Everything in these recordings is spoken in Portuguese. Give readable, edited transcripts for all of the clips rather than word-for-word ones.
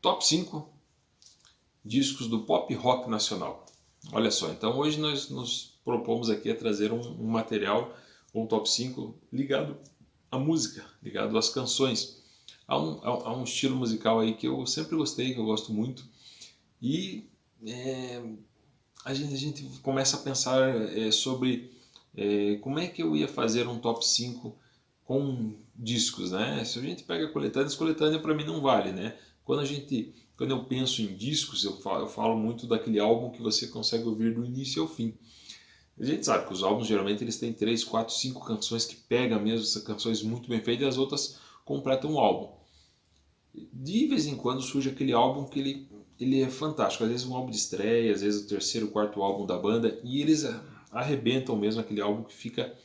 Top 5 discos do pop rock nacional. Olha só, então hoje nós nos propomos aqui a trazer um material, um top 5 ligado à música, ligado às canções. Há um estilo musical aí que eu sempre gostei, que eu gosto muito, e a gente começa a pensar sobre como é que eu ia fazer um top 5 com discos, né? Se a gente pega coletânea para mim não vale, né? Quando eu penso em discos, eu falo muito daquele álbum que você consegue ouvir do início ao fim. A gente sabe que os álbuns geralmente eles têm 3, 4, 5 canções que pegam mesmo, essas canções muito bem feitas, e as outras completam o álbum. De vez em quando surge aquele álbum que ele é fantástico, às vezes um álbum de estreia, às vezes o terceiro, quarto álbum da banda, e eles arrebentam mesmo aquele álbum que fica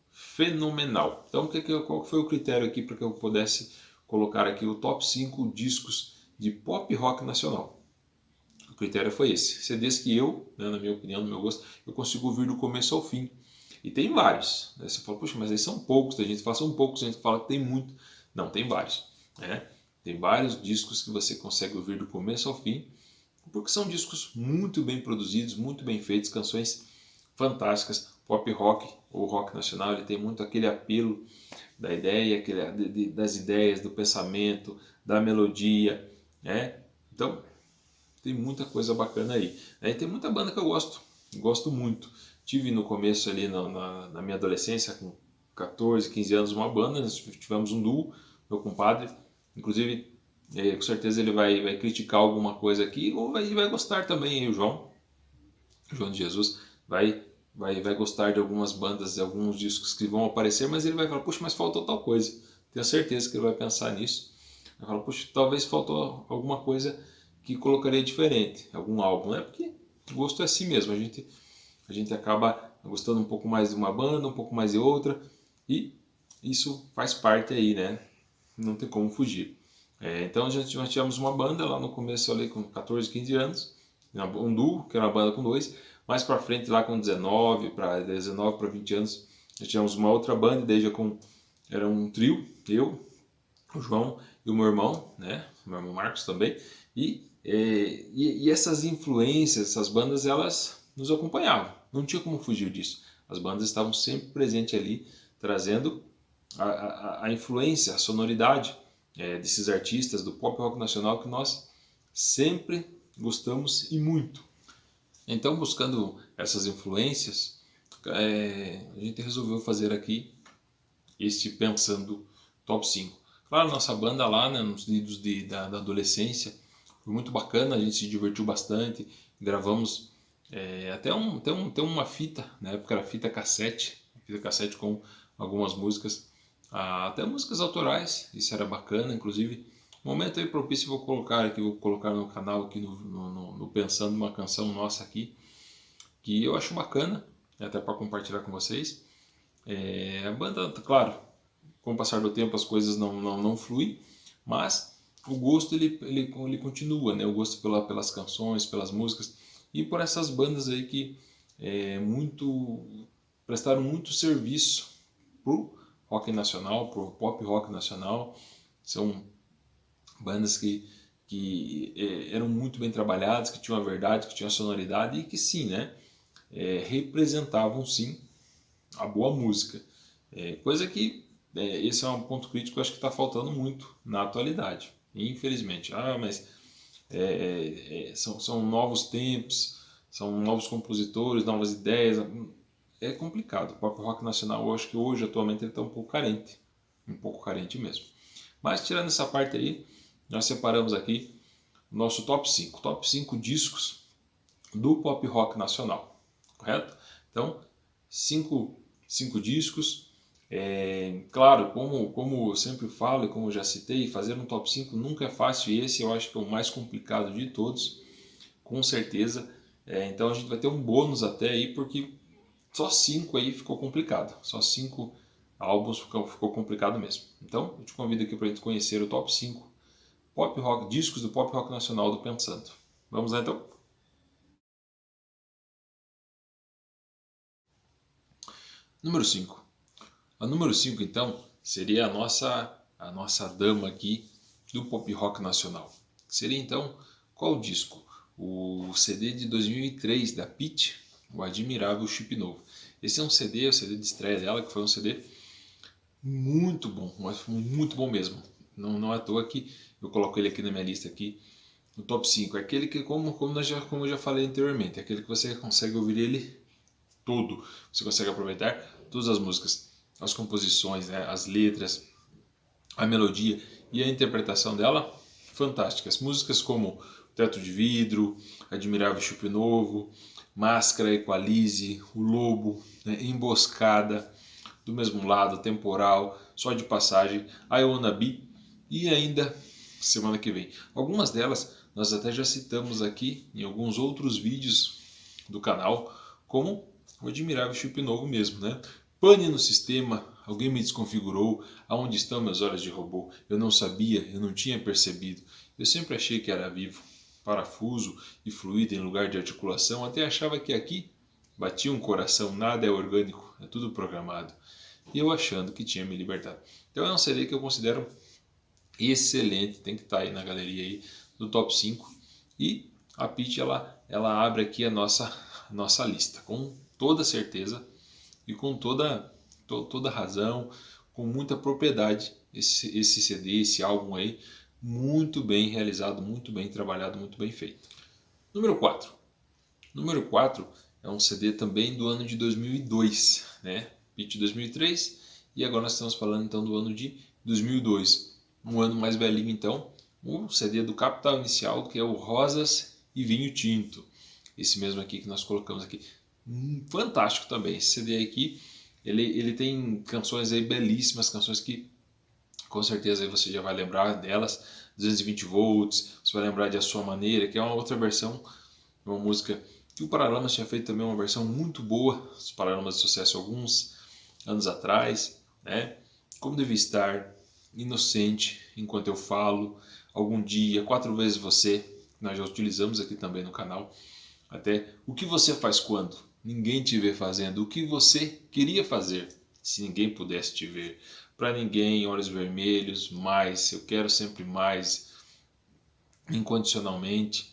fenomenal. Então, qual foi o critério aqui para que eu pudesse colocar aqui o top 5 discos de pop rock nacional? O critério foi esse. CDs que eu, né, na minha opinião, no meu gosto, eu consigo ouvir do começo ao fim. E tem vários. Né? Você fala, poxa, mas aí são poucos. A gente fala, são poucos, a gente fala que tem muito. Não, tem vários. Né? Tem vários discos que você consegue ouvir do começo ao fim, porque são discos muito bem produzidos, muito bem feitos, canções fantásticas. Pop rock ou rock nacional, ele tem muito aquele apelo da ideia, das ideias, do pensamento, da melodia, né? Então, tem muita coisa bacana aí. Né? Tem muita banda que eu gosto muito. Tive no começo ali na minha adolescência, com 14, 15 anos, uma banda, nós tivemos um duo, meu compadre, inclusive, com certeza ele vai criticar alguma coisa aqui, ou vai gostar também, o João de Jesus, vai gostar de algumas bandas, de alguns discos que vão aparecer, mas ele vai falar, puxa, mas faltou tal coisa. Tenho certeza que ele vai pensar nisso. Vai falar, puxa, talvez faltou alguma coisa que colocaria diferente, algum álbum, né? Porque o gosto é assim mesmo, a gente acaba gostando um pouco mais de uma banda, um pouco mais de outra, e isso faz parte aí, né? Não tem como fugir. Então nós tivemos uma banda lá no começo ali com 14, 15 anos, um duo, que era uma banda com dois, mais para frente lá com 19 para 20 anos, nós tivemos uma outra banda, daí era um trio, eu, o João e o meu irmão, né? O meu irmão Marcos também, e essas influências, essas bandas, elas nos acompanhavam, não tinha como fugir disso. As bandas estavam sempre presentes ali, trazendo a influência, a sonoridade desses artistas do pop rock nacional que nós sempre gostamos e muito. Então, buscando essas influências, a gente resolveu fazer aqui este Pensando Top 5. Claro, nossa banda lá, né, nos idos da adolescência, foi muito bacana, a gente se divertiu bastante, gravamos até uma fita, na época era fita cassete com algumas músicas, até músicas autorais, isso era bacana, inclusive, momento aí propício vou colocar no canal aqui no Pensando uma canção nossa aqui, que eu acho bacana, até para compartilhar com vocês. A banda, claro, com o passar do tempo as coisas não fluem, mas o gosto ele continua, né? O gosto pelas canções, pelas músicas e por essas bandas aí que prestaram muito serviço pro rock nacional, pro pop rock nacional. São bandas que eram muito bem trabalhadas, que tinham a verdade, que tinham a sonoridade e que sim, né? Representavam sim a boa música. Coisa que esse é um ponto crítico que eu acho que está faltando muito na atualidade, infelizmente. Mas são novos tempos, são novos compositores, novas ideias. É complicado. O pop rock nacional, eu acho que hoje, atualmente, ele está um pouco carente mesmo. Mas tirando essa parte aí, nós separamos aqui o nosso top 5 discos do pop rock nacional, correto? Então, cinco discos. Claro, como eu sempre falo e como eu já citei, fazer um top 5 nunca é fácil e esse eu acho que é o mais complicado de todos, com certeza. Então a gente vai ter um bônus até aí, porque só 5 aí ficou complicado, só 5 álbuns ficou complicado mesmo. Então eu te convido aqui para a gente conhecer o top 5 pop rock, discos do pop rock nacional do Pensando. Vamos lá então? Número 5. A número 5 então seria a nossa dama aqui do pop rock nacional. seria então qual disco? O CD de 2003 da Pitty, o Admirável Chip Novo. Esse é um CD, o CD de estreia dela, que foi um CD muito bom, mas muito bom mesmo. Não é à toa que eu coloco ele aqui na minha lista aqui, no top 5. É aquele que, como eu já falei anteriormente, é aquele que você consegue ouvir ele todo. Você consegue aproveitar todas as músicas, as composições, né, as letras, a melodia e a interpretação dela, fantásticas. Músicas como Teto de Vidro, Admirável Chip Novo, Máscara, Equalize, O Lobo, né, Emboscada, Do Mesmo Lado, Temporal, Só de Passagem, I Wanna Be e ainda semana que vem. Algumas delas nós até já citamos aqui em alguns outros vídeos do canal, como o Admirável Chip Novo mesmo, né? Pane no sistema, alguém me desconfigurou, aonde estão meus olhos de robô? Eu não sabia, eu não tinha percebido. Eu sempre achei que era vivo, parafuso e fluido em lugar de articulação, até achava que aqui batia um coração, nada é orgânico, é tudo programado. E eu achando que tinha me libertado. Então é um CD que eu considero excelente, tem que estar aí na galeria aí do top 5. E a Pitty ela abre aqui a nossa lista, com toda certeza e com toda razão, com muita propriedade, esse CD, esse álbum aí, muito bem realizado, muito bem trabalhado, muito bem feito. Número 4. Número 4 é um CD também do ano de 2002, né? Pitty 2003 e agora nós estamos falando então do ano de 2002. Um ano mais velhinho então, um CD do Capital Inicial, que é o Rosas e Vinho Tinto. Esse mesmo aqui que nós colocamos aqui. Fantástico também. Esse CD aqui, ele tem canções aí belíssimas, canções que com certeza aí você já vai lembrar delas. 220 volts, você vai lembrar de A Sua Maneira, que é uma outra versão, uma música que o Paralamas tinha feito também uma versão muito boa, os Paralamas de Sucesso alguns anos atrás, né? Como Devia Estar, Inocente, Enquanto Eu Falo, Algum Dia, 4 vezes Você, nós já utilizamos aqui também no canal. Até O Que Você Faz Quando Ninguém Te Vê Fazendo, o que você queria fazer se ninguém pudesse te ver. Pra Ninguém, Olhos Vermelhos, Mais, Eu Quero Sempre Mais, Incondicionalmente.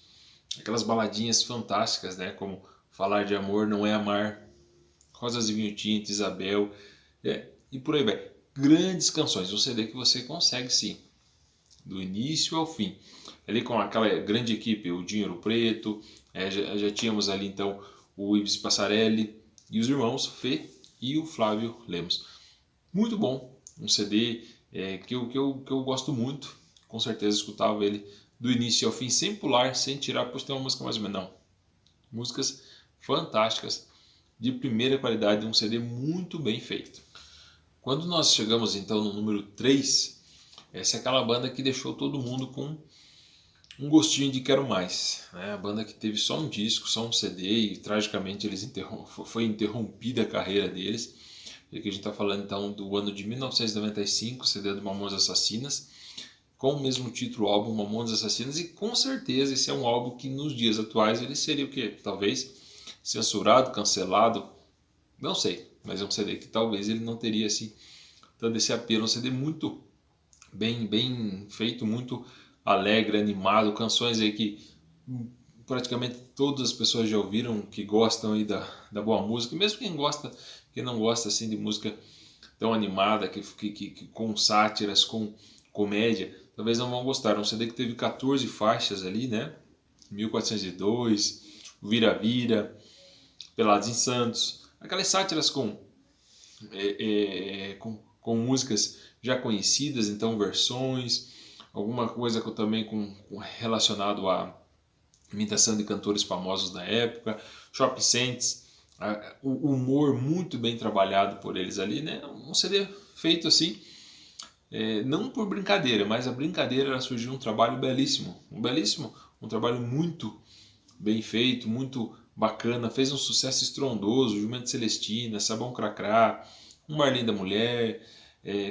Aquelas baladinhas fantásticas, né? Como Falar de Amor Não É Amar, Rosas e Vinho Tinto, Isabel, e por aí vai. Grandes canções, um CD que você consegue sim, do início ao fim. Ali com aquela grande equipe, o Dinheiro Preto, já tínhamos ali então o Ives Passarelli e os irmãos Fê e o Flávio Lemos. Muito bom, um CD que eu gosto muito, com certeza escutava ele do início ao fim, sem pular, sem tirar, pois tem uma música mais ou menos, não. Músicas fantásticas, de primeira qualidade, um CD muito bem feito. Quando nós chegamos então no número 3, essa é aquela banda que deixou todo mundo com um gostinho de quero mais, né? A banda que teve só um disco, só um CD e tragicamente foi interrompida a carreira deles. E aqui a gente está falando então do ano de 1995, CD do Mamonas Assassinas, com o mesmo título, álbum Mamonas Assassinas, e com certeza esse é um álbum que nos dias atuais ele seria o quê? Talvez censurado, cancelado, não sei, mas é um CD que talvez ele não teria assim tanto esse apelo, um CD muito bem feito, muito alegre, animado, canções aí que praticamente todas as pessoas já ouviram, que gostam aí da boa música, mesmo quem não gosta assim de música tão animada, que com sátiras, com comédia, talvez não vão gostar. É um CD que teve 14 faixas ali, né? 1402, Vira-Vira, Pelados em Santos, aquelas sátiras com músicas já conhecidas, então versões, alguma coisa também relacionado a imitação de cantores famosos da época, Shopping Saints, o humor muito bem trabalhado por eles ali, né? Um CD feito assim, não por brincadeira, mas a brincadeira era surgir um trabalho belíssimo, um trabalho muito bem feito, muito bacana, fez um sucesso estrondoso, Jumento Celestina, Sabão Cracrá, Uma Linda Mulher,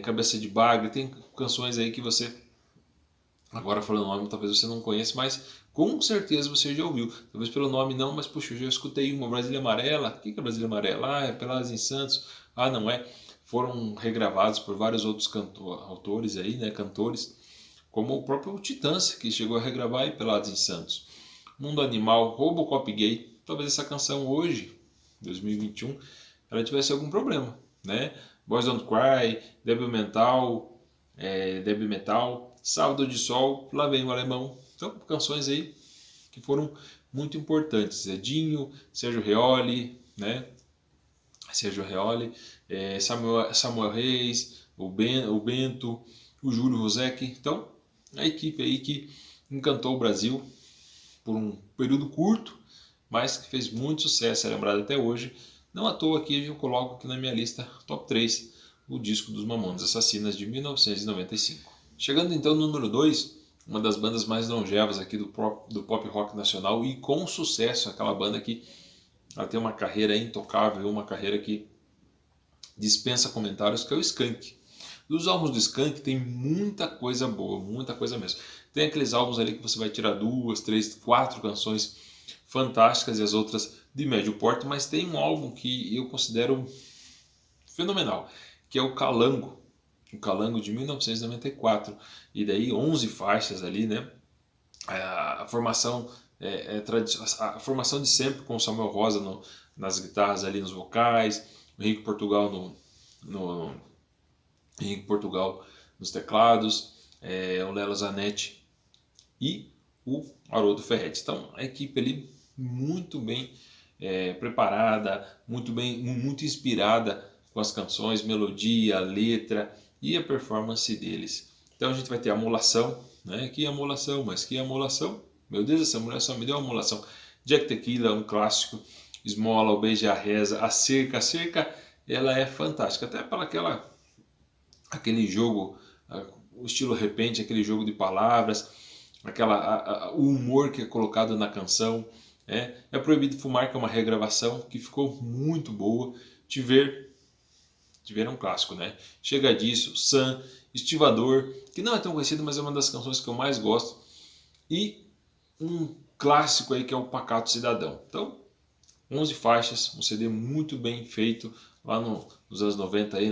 Cabeça de Bagre, tem canções aí que você, agora falando o nome, talvez você não conheça, mas com certeza você já ouviu, talvez pelo nome não, mas puxa, eu já escutei uma, Brasília Amarela, o que é Brasília Amarela? É Peladas em Santos, não é, foram regravados por vários outros autores aí, né, cantores, como o próprio Titãs, que chegou a regravar aí Pelados em Santos. Mundo Animal, Robocop Gay. Talvez essa canção hoje, 2021, ela tivesse algum problema, né? Boys Don't Cry, Debbie Metal, Sábado de Sol, Lá Vem o Alemão. Então, canções aí que foram muito importantes. Edinho, Sérgio Reoli, né? Samuel Reis, o Bento, o Júlio Rosec. Então, a equipe aí que encantou o Brasil por um período curto, mas que fez muito sucesso, é lembrado até hoje. Não à toa aqui eu coloco aqui na minha lista top 3 o disco dos Mamonas Assassinas de 1995. Chegando então no número 2, uma das bandas mais longevas aqui do pop rock nacional e com sucesso, aquela banda que ela tem uma carreira intocável, uma carreira que dispensa comentários, que é o Skank. Dos álbuns do Skank tem muita coisa boa, muita coisa mesmo. Tem aqueles álbuns ali que você vai tirar 2, 3, 4 canções fantásticas e as outras de médio porte, mas tem um álbum que eu considero fenomenal, que é o Calango de 1994, e daí 11 faixas ali, né? A formação a formação de sempre com o Samuel Rosa nas guitarras ali, nos vocais, o Henrique Portugal Henrique Portugal nos teclados, o Lelo Zanetti e o Haroldo Ferretti. Então a equipe ali muito bem preparada, muito inspirada com as canções, melodia, letra e a performance deles. Então a gente vai ter a Amolação, né? Que amolação, mas que amolação! Meu Deus, essa mulher só me deu amolação. Jack Tequila, um clássico. Esmola, o Beijo e a Reza, a Cerca, ela é fantástica. Até para aquele jogo, o estilo repente, aquele jogo de palavras, o humor que é colocado na canção. É Proibido Fumar, que é uma regravação que ficou muito boa. Te Ver é um clássico, né? Chega Disso, Sam, Estivador, que não é tão conhecido, mas é uma das canções que eu mais gosto. E um clássico aí que é o Pacato Cidadão. Então, 11 faixas, um CD muito bem feito lá nos anos 90, aí,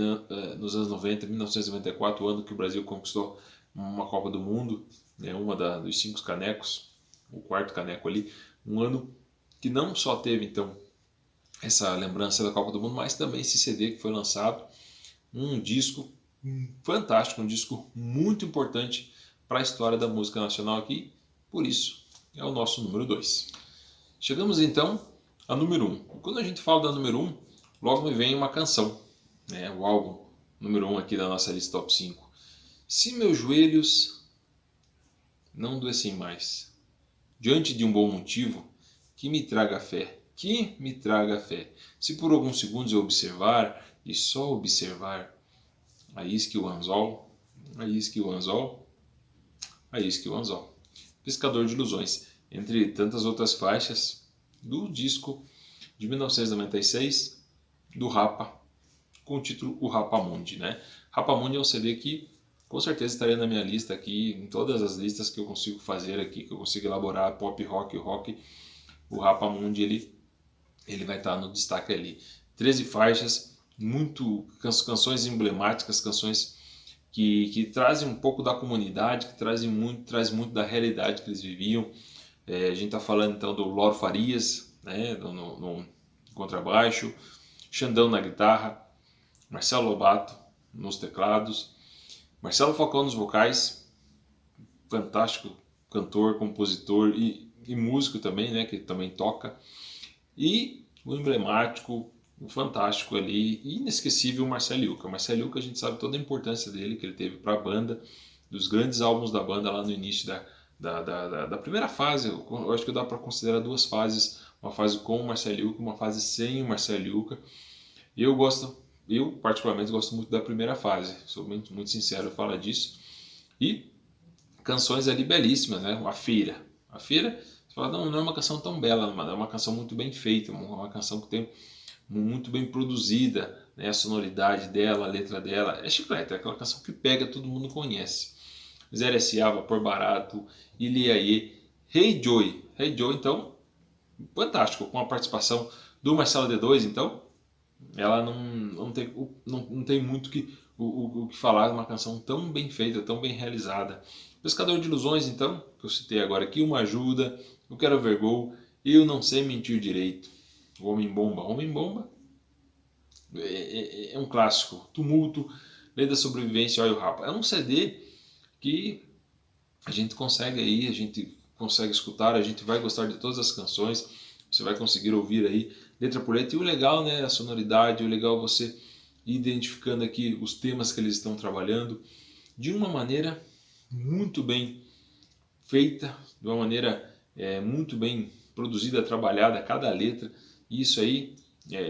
nos anos 90, 1994, o ano que o Brasil conquistou uma Copa do Mundo, né, dos 5 canecos, o 4º caneco ali, um ano que não só teve então essa lembrança da Copa do Mundo, mas também esse CD que foi lançado, um disco fantástico, um disco muito importante para a história da música nacional aqui, por isso é o nosso número 2. Chegamos então a número 1. Quando a gente fala da número 1, logo me vem uma canção, né? O álbum número 1 aqui da nossa lista top 5. Se meus joelhos não doessem mais, diante de um bom motivo, que me traga fé, Se por alguns segundos eu observar, e só observar, a isque o anzol, Pescador de Ilusões, entre tantas outras faixas do disco de 1996 do Rapa, com o título O Rapamundi, né? Rapamundi é um CD que com certeza estaria na minha lista aqui, em todas as listas que eu consigo fazer aqui, que eu consigo elaborar, pop, rock, o Rapamundi ele vai estar no destaque ali. 13 faixas, canções emblemáticas, canções que trazem um pouco da comunidade, que traz muito da realidade que eles viviam. A gente está falando então do Loro Farias, né, no contrabaixo, Xandão na guitarra, Marcelo Lobato nos teclados, Marcelo Falcão nos vocais, fantástico cantor, compositor e músico também, né, que também toca, e o emblemático, o fantástico ali, inesquecível Marcelo Ilka. Marcelo Ilka, a gente sabe toda a importância dele, que ele teve para a banda, dos grandes álbuns da banda lá no início da primeira fase. Eu acho que dá para considerar 2 fases, uma fase com o Marcelo Ilka, uma fase sem o Marcelo Ilka. Eu particularmente gosto muito da primeira fase, sou muito sincero em falar disso. E canções ali belíssimas, né? A Feira, você fala, não é uma canção tão bela, mas é uma canção muito bem feita, uma canção que tem muito bem produzida, né? A sonoridade dela, a letra dela, é chiclete, é aquela canção que pega, todo mundo conhece. Zé S.A., Vapor Barato, Iliaê, Hey Joy, então, fantástico, com a participação do Marcelo D2, então, ela não tem muito o que falar de uma canção tão bem feita, tão bem realizada. Pescador de Ilusões, então, que eu citei agora aqui, Uma Ajuda, Eu Quero Ver Gol, Eu Não Sei Mentir Direito, O Homem Bomba. Homem Bomba é um clássico. Tumulto, Lei da Sobrevivência, Olha o Rapa. É um CD que a gente consegue escutar, a gente vai gostar de todas as canções, você vai conseguir ouvir aí letra por letra. E o legal, né, a sonoridade, o legal é você ir identificando aqui os temas que eles estão trabalhando de uma maneira muito bem feita, de uma maneira muito bem produzida, trabalhada, cada letra. E isso aí,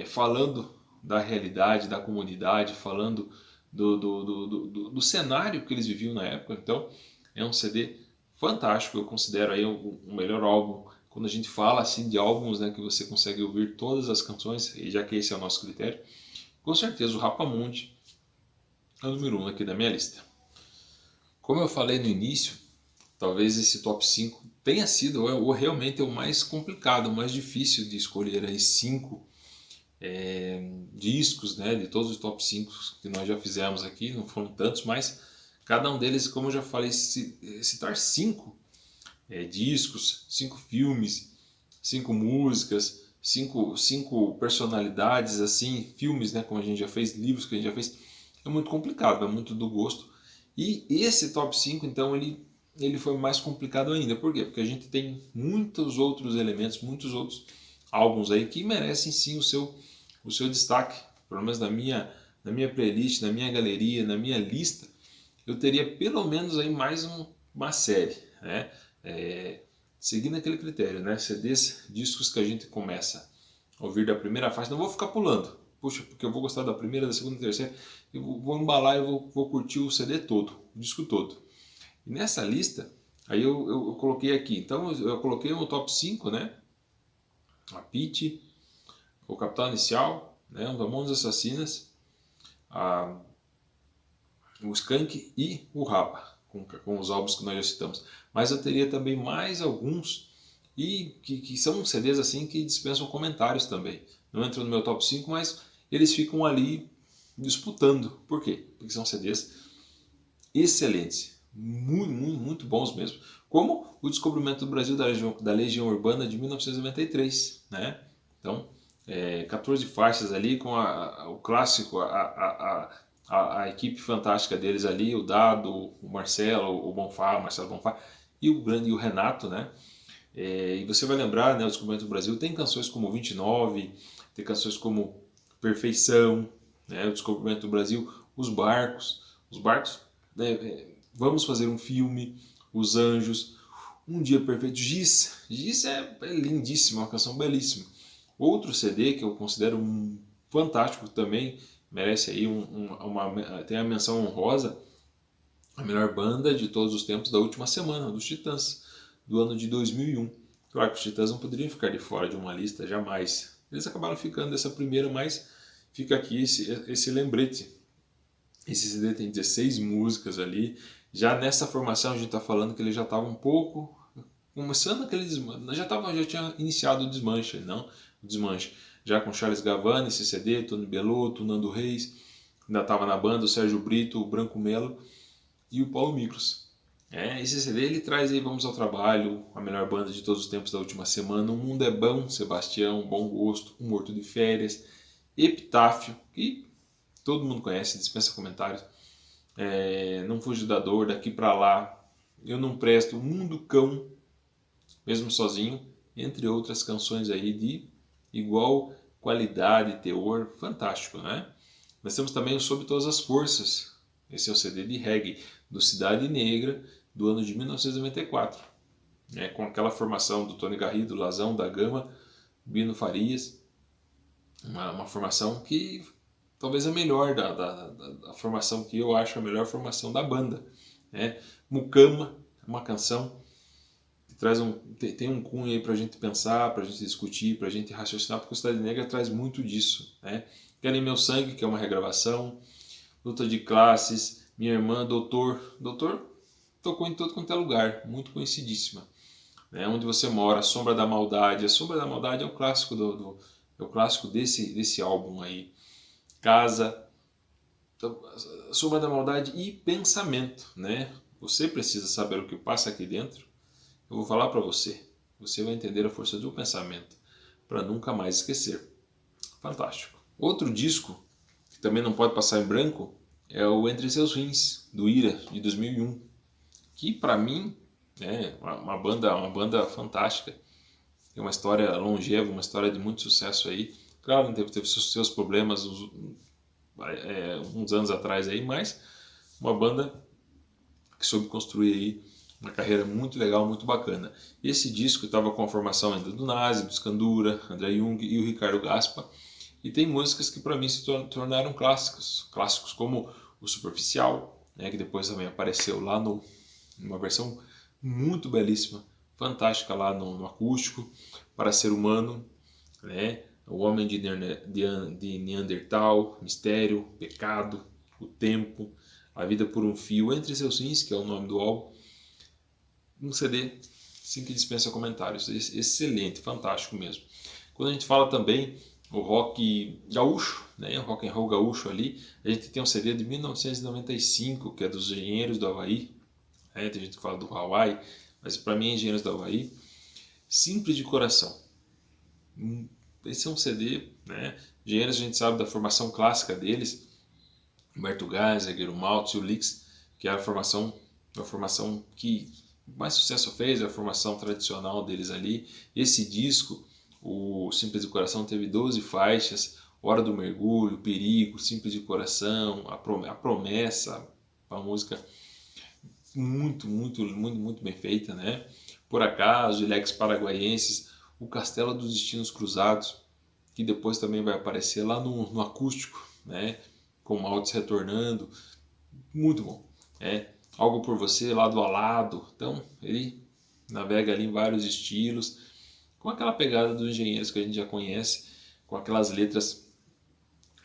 falando da realidade, da comunidade, falando do cenário que eles viviam na época. Então, é um CD fantástico, eu considero aí o melhor álbum. Quando a gente fala assim de álbuns, né, que você consegue ouvir todas as canções, e já que esse é o nosso critério, com certeza o Rapamundi é o número 1 aqui da minha lista. Como eu falei no início, talvez esse top 5 tenha sido ou realmente o mais complicado, o mais difícil de escolher aí 5 discos, né, de todos os top 5 que nós já fizemos aqui, não foram tantos, mas cada um deles, como eu já falei, citar 5 discos, 5 filmes, 5 músicas, 5 personalidades, assim, filmes, né, como a gente já fez, livros que a gente já fez, é muito complicado, é muito do gosto. E esse top 5, então, ele foi mais complicado ainda. Por quê? Porque a gente tem muitos outros elementos, muitos outros álbuns aí que merecem sim o seu destaque. Pelo menos na minha playlist, na minha galeria, na minha lista, eu teria pelo menos aí mais uma série, né? Seguindo aquele critério, né? CDs, discos que a gente começa a ouvir da primeira faixa, não vou ficar pulando. Puxa, porque eu vou gostar da primeira, da segunda, da terceira, eu vou embalar e vou curtir o CD todo, o disco todo. E nessa lista, aí eu coloquei aqui, então eu coloquei no top 5, né? A Pitty, o Capital Inicial, né? O Ramones Assassinas, o Skank e o Rapa, com os álbuns que nós já citamos. Mas eu teria também mais alguns e que são CDs assim que dispensam comentários também. Não entram no meu top 5, mas eles ficam ali disputando. Por quê? Porque são CDs excelentes, muito, muito, muito bons mesmo. Como o Descobrimento do Brasil da Legião Urbana de 1993, né? Então, 14 faixas ali com o clássico, a equipe fantástica deles ali, o Dado, o Marcelo, Marcelo Bonfá e o Renato, né? E você vai lembrar, né, o Descobrimento do Brasil tem canções como 29, tem canções como Perfeição, né, o Descobrimento do Brasil, Os Barcos, né, Vamos Fazer um Filme, Os Anjos, Um Dia Perfeito, Giz é lindíssima, uma canção belíssima. Outro CD que eu considero fantástico também, merece aí tem a menção honrosa, a melhor banda de todos os tempos da última semana, dos Titãs, do ano de 2001. Claro que os Titãs não poderiam ficar de fora de uma lista, jamais. Eles acabaram ficando dessa primeira, mas fica aqui esse lembrete. Esse CD tem 16 músicas ali. Já nessa formação a gente está falando que ele já estava um pouco começando aquele desmanche. Já tinha iniciado o desmanche, não? O desmanche. Já com Charles Gavani, esse CD, Tony Bellotto, Nando Reis. Ainda estava na banda o Sérgio Brito, o Branco Melo e o Paulo Micros. Esse CD ele traz aí Vamos ao Trabalho, a melhor banda de todos os tempos da última semana, O Mundo é Bom, Sebastião, Bom Gosto, Um Morto de Férias, Epitáfio, que todo mundo conhece, dispensa comentários, Não Fujo da Dor, Daqui Pra Lá, Eu Não Presto, Mundo Cão, Mesmo Sozinho, entre outras canções aí de igual qualidade e teor fantástico, né? Nós temos também o Sob Todas as Forças, esse é o CD de reggae do Cidade Negra, do ano de 1994, com aquela formação do Tony Garrido, Lazão da Gama, Bino Farias, uma formação que talvez a melhor da formação que eu acho a melhor formação da banda. Mucama, uma canção que tem um cunho aí para a gente pensar, para a gente discutir, para a gente raciocinar, porque o Cidade Negra traz muito disso. Quero em Meu Sangue, que é uma regravação, Luta de Classes, Minha Irmã, Doutor tocou em todo quanto é lugar, muito conhecidíssima. Onde Você Mora, Sombra da Maldade. A Sombra da Maldade é o clássico é o clássico desse álbum aí. casa, então, Sombra da Maldade e pensamento, né? Você precisa saber o que passa aqui dentro. Eu vou falar para você. Você vai entender a força do pensamento para nunca mais esquecer. Fantástico. Outro disco que também não pode passar em branco é o Entre Seus Rins, do Ira, de 2001, que para mim é uma banda fantástica. Tem uma história longeva, uma história de muito sucesso aí. Claro, teve seus problemas uns anos atrás aí, mas uma banda que soube construir aí uma carreira muito legal, muito bacana. Esse disco estava com a formação ainda do Nazi, do Scandura, André Jung e o Ricardo Gaspa, e tem músicas que para mim se tornaram clássicos como o Superficial, né, que depois também apareceu lá numa versão muito belíssima, fantástica lá no acústico, Para Ser Humano, né, O Homem de Neandertal, Mistério, Pecado, O Tempo, A Vida por um Fio, Entre Seus Rins, que é o nome do álbum. Um CD, sim, que dispensa comentários. Excelente, fantástico mesmo. Quando a gente fala também o rock gaúcho, né, o rock and roll gaúcho ali, a gente tem um CD de 1995, que é dos Engenheiros do Havaí. Tem gente que fala do Hawaii, mas para mim é Engenheiros do Havaí. Simples de Coração. Esse é um CD, né? Engenheiros, a gente sabe da formação clássica deles, Humberto Geiser, Guilherme Maltz e o Lix, que é a formação que mais sucesso fez, a formação tradicional deles ali. Esse disco, o Simples de Coração, teve 12 faixas, Hora do Mergulho, Perigo, Simples de Coração, a Promessa, uma música muito bem feita, né? Por Acaso, Ilex Paraguaienses, O Castelo dos Destinos Cruzados, que depois também vai aparecer lá no acústico, né? Com Maltz retornando, muito bom, né? Algo por Você, Lado a Lado. Então, ele navega ali em vários estilos, com aquela pegada dos Engenheiros que a gente já conhece, com aquelas letras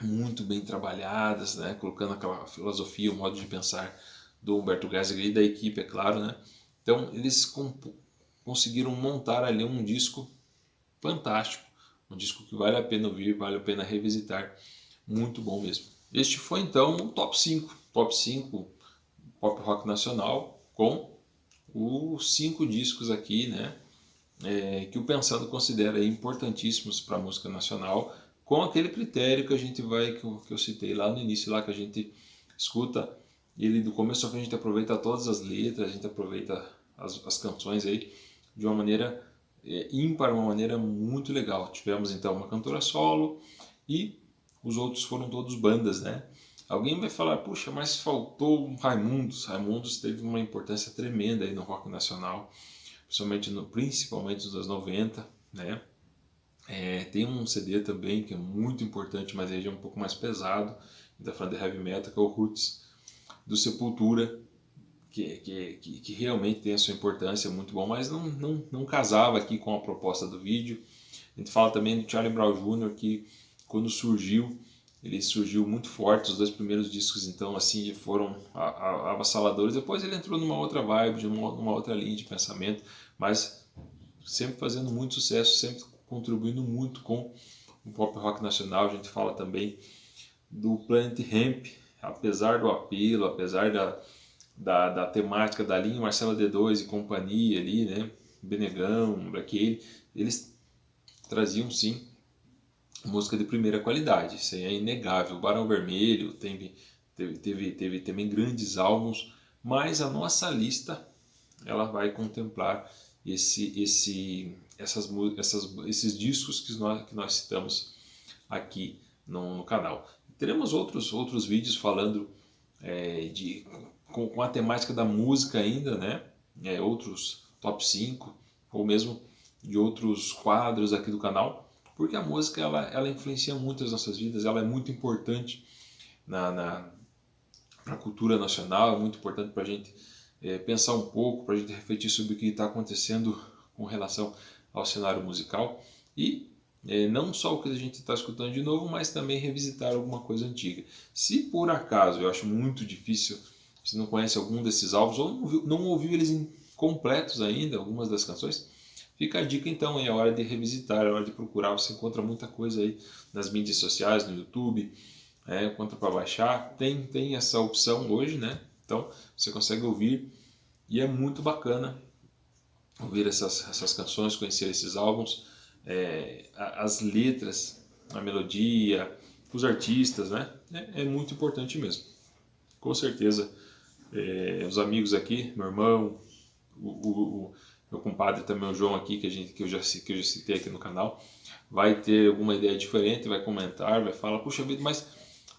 muito bem trabalhadas, né? Colocando aquela filosofia, o modo de pensar do Humberto Geiger e da equipe, é claro, né? Então, eles conseguiram montar ali um disco fantástico, um disco que vale a pena ouvir, vale a pena revisitar, muito bom mesmo. Este foi então o Top 5 Pop Rock Nacional, com os 5 discos aqui, né, que o Pensando considera importantíssimos para a música nacional, com aquele critério que a gente que eu citei lá no início, lá que a gente escuta ele do começo ao fim, a gente aproveita todas as letras, a gente aproveita as canções aí de uma maneira ímpar, uma maneira muito legal. Tivemos então uma cantora solo e os outros foram todos bandas, né? Alguém vai falar, puxa, mas faltou um Raimundos. Raimundos teve uma importância tremenda aí no rock nacional, principalmente nos anos 90, né? Tem um CD também que é muito importante, mas ele é um pouco mais pesado, da falando de heavy metal, que é o Roots, do Sepultura, que realmente tem a sua importância, muito bom, mas não casava aqui com a proposta do vídeo. A gente fala também do Charlie Brown Jr., que quando surgiu, ele surgiu muito forte, os 2 primeiros discos então assim foram avassaladores, depois ele entrou numa outra vibe, numa outra linha de pensamento, mas sempre fazendo muito sucesso, sempre contribuindo muito com o pop rock nacional. A gente fala também do Planet Hemp, apesar do apelo, apesar da temática da linha Marcelo D2 e companhia ali, né, Benegão, Black, eles traziam sim música de primeira qualidade, isso aí é inegável. O Barão Vermelho teve também grandes álbuns, mas a nossa lista ela vai contemplar esses discos que nós citamos aqui no canal. Teremos outros vídeos falando com a temática da música ainda, né? Outros top 5 ou mesmo de outros quadros aqui do canal, porque a música ela influencia muito as nossas vidas, ela é muito importante para a cultura nacional, é muito importante para a gente pensar um pouco, para a gente refletir sobre o que está acontecendo com relação ao cenário musical e não só o que a gente está escutando de novo, mas também revisitar alguma coisa antiga. Se por acaso, eu acho muito difícil, você não conhece algum desses álbuns ou não ouviu eles completos ainda, algumas das canções, fica a dica então, é hora de revisitar, é hora de procurar, você encontra muita coisa aí nas mídias sociais, no YouTube, quanto para baixar. Tem essa opção hoje, né? Então você consegue ouvir e é muito bacana ouvir essas canções, conhecer esses álbuns, as letras, a melodia, os artistas, né? É muito importante mesmo. Com certeza, os amigos aqui, meu irmão, o meu compadre também, o João aqui, que eu já citei aqui no canal, vai ter alguma ideia diferente, vai comentar, vai falar, puxa vida, mas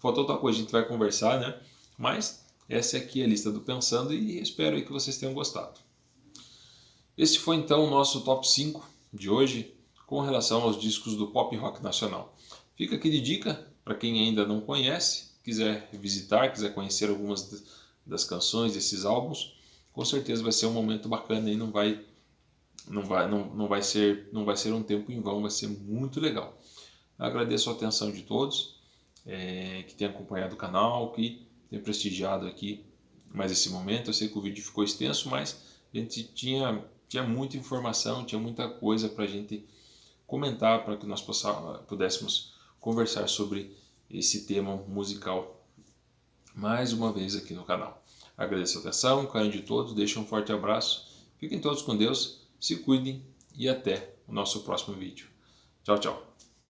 faltou outra coisa, a gente vai conversar, né? Mas essa aqui é a lista do Pensando e espero aí que vocês tenham gostado. Esse foi então o nosso top 5 de hoje com relação aos discos do pop rock nacional. Fica aqui de dica para quem ainda não conhece, quiser visitar, quiser conhecer algumas das canções desses álbuns, com certeza vai ser um momento bacana e não vai ser um tempo em vão, vai ser muito legal. Agradeço a atenção de todos que têm acompanhado o canal, que têm prestigiado aqui mais esse momento. Eu sei que o vídeo ficou extenso, mas a gente tinha muita informação, tinha muita coisa para a gente comentar, para que nós pudéssemos conversar sobre esse tema musical mais uma vez aqui no canal. Agradeço a atenção, carinho de todos, deixo um forte abraço, fiquem todos com Deus, se cuidem e até o nosso próximo vídeo. Tchau, tchau.